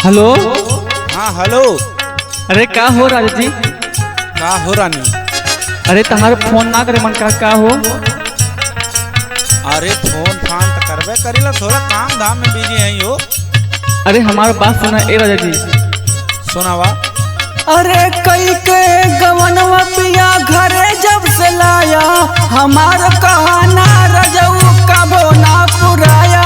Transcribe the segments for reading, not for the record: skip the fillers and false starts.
Hello. हाँ hello. अरे का हो राजा जी? का हो रानी? अरे तुम्हारे फोन ना करे मन का हो? अरे फोन फान तो करबे करेला, थोड़ा काम धाम में बिजी है हो। अरे हमारा बात सुना ए राजा जी। सुनावा। अरे कई के गवनवा पिया घरे जब से लाया, हमार कहना रजऊ कबो ना पुराया।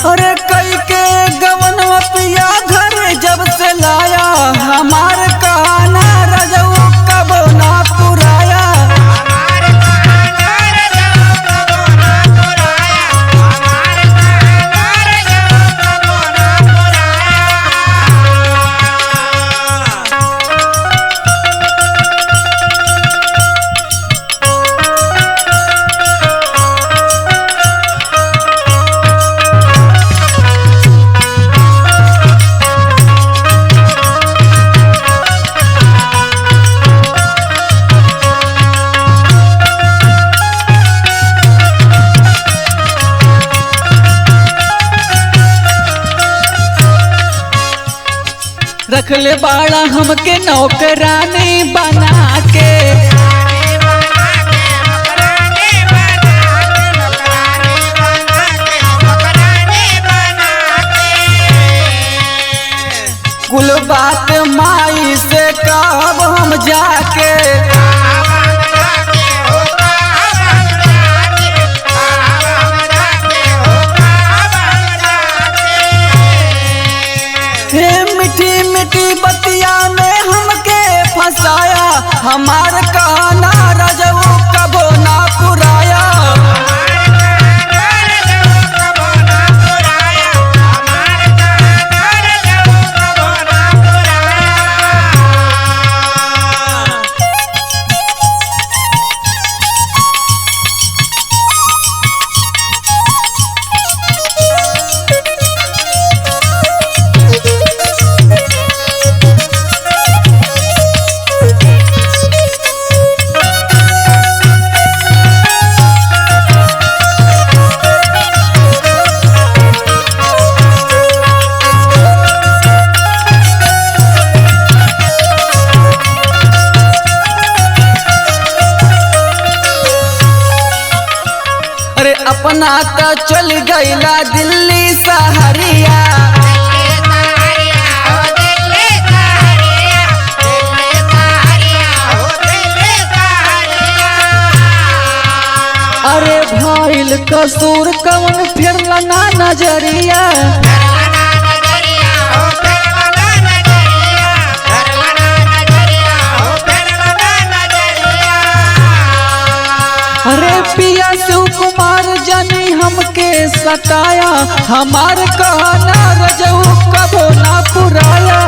अरे कई के गवनवा पिया घरे जब से लाया, हमार कहना रजऊ कबो ना पुराया। रख ले बाड़ा हमके नौकरानी बना के। कुल बात माई से कब हम जाके। हे मीठी मीठी बतिया में हमके फंसाया, हमार कहना रजऊ कबो ना पुराया। अरे अपना तो चल गईला दिल्ली सहरिया। अरे भइल कसूर कवन फिरला ना नजरिया। अरे पिया शिव कुमार जानी हमके सताया, हमार कहना रजऊ कबो ना पुराया।